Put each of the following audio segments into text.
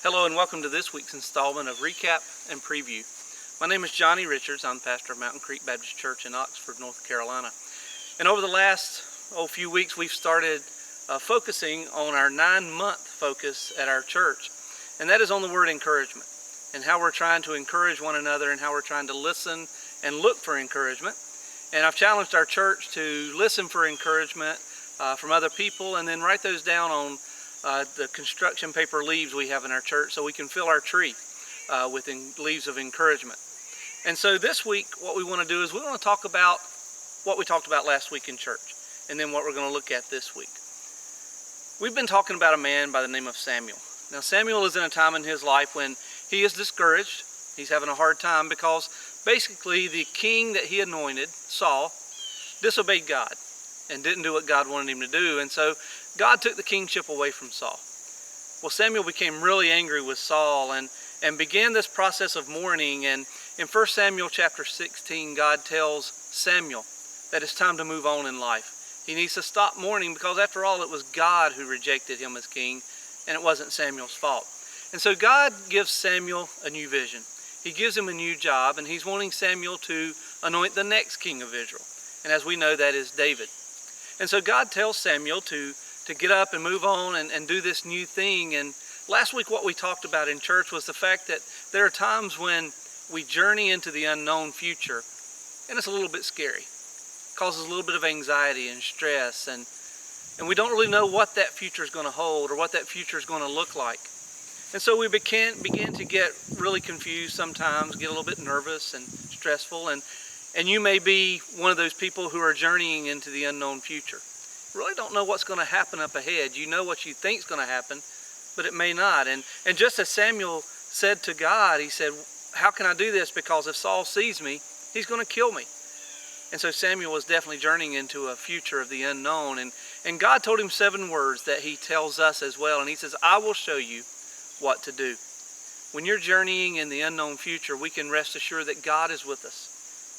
Hello and welcome to this week's installment of Recap and Preview. My name is Johnny Richards. I'm the pastor of Mountain Creek Baptist Church in Oxford, North Carolina. And over the last few weeks we've started focusing on our 9-month focus at our church. And that is on the word encouragement and how we're trying to encourage one another and how we're trying to listen and look for encouragement. And I've challenged our church to listen for encouragement from other people and then write those down on the construction paper leaves we have in our church so we can fill our tree with leaves of encouragement. And so this week what we want to do is we want to talk about what we talked about last week in church and then what we're going to look at this week. We've been talking about a man by the name of Samuel. Now Samuel is in a time in his life when he is discouraged. He's having a hard time because basically the king that he anointed, Saul, disobeyed God and didn't do what God wanted him to do. And so God took the kingship away from Saul. Well, Samuel became really angry with Saul and began this process of mourning. And in 1 Samuel chapter 16, God tells Samuel that it's time to move on in life. He needs to stop mourning because after all, it was God who rejected him as king and it wasn't Samuel's fault. And so God gives Samuel a new vision. He gives him a new job and he's wanting Samuel to anoint the next king of Israel. And as we know, that is David. And so God tells Samuel to get up and move on and do this new thing. And last week what we talked about in church was the fact that there are times when we journey into the unknown future and it's a little bit scary. It causes a little bit of anxiety and stress and we don't really know what that future is going to hold or what that future is going to look like. And so we begin to get really confused sometimes, get a little bit nervous and stressful. And you may be one of those people who are journeying into the unknown future. You really don't know what's going to happen up ahead. You know what you think is going to happen, but it may not. And just as Samuel said to God, he said, how can I do this? Because if Saul sees me, he's going to kill me. And so Samuel was definitely journeying into a future of the unknown. And God told him 7 words that he tells us as well. And he says, I will show you what to do. When you're journeying in the unknown future, we can rest assured that God is with us.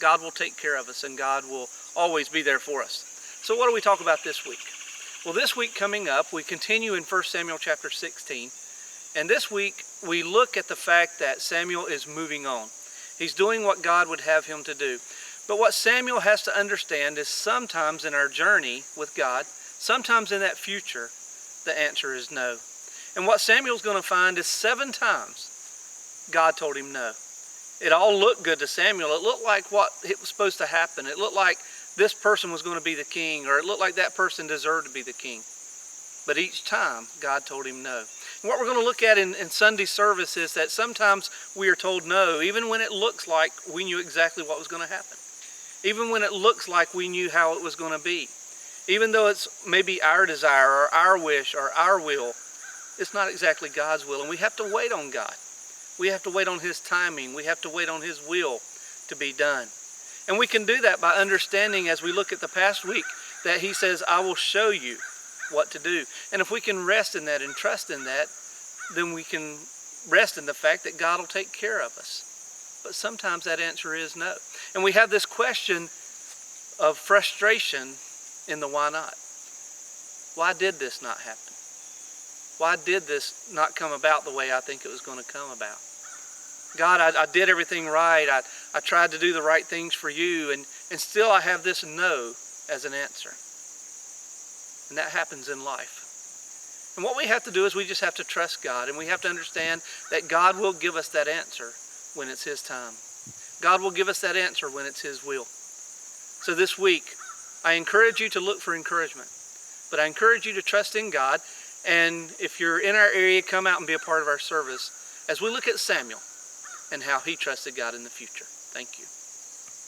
God will take care of us and God will always be there for us. So what do we talk about this week? Well, this week coming up, we continue in 1 Samuel chapter 16. And this week, we look at the fact that Samuel is moving on. He's doing what God would have him to do. But what Samuel has to understand is sometimes in our journey with God, sometimes in that future, the answer is no. And what Samuel's going to find is 7 times God told him no. It all looked good to Samuel. It looked like what it was supposed to happen. It looked like this person was going to be the king, or it looked like that person deserved to be the king. But each time, God told him no. And what we're going to look at in Sunday service is that sometimes we are told no, even when it looks like we knew exactly what was going to happen. Even when it looks like we knew how it was going to be. Even though it's maybe our desire, or our wish, or our will, it's not exactly God's will. And we have to wait on God. We have to wait on His timing. We have to wait on His will to be done. And we can do that by understanding, as we look at the past week, that He says, I will show you what to do. And if we can rest in that and trust in that, then we can rest in the fact that God will take care of us. But sometimes that answer is no. And we have this question of frustration in the why not. Why did this not happen? Why did this not come about the way I think it was going to come about? God, I did everything right. I tried to do the right things for you, and still I have this no as an answer. And that happens in life. And what we have to do is we just have to trust God, and we have to understand that God will give us that answer when it's His time. God will give us that answer when it's His will. So this week, I encourage you to look for encouragement, but I encourage you to trust in God. And if you're in our area, come out and be a part of our service as we look at Samuel and how he trusted God in the future. Thank you.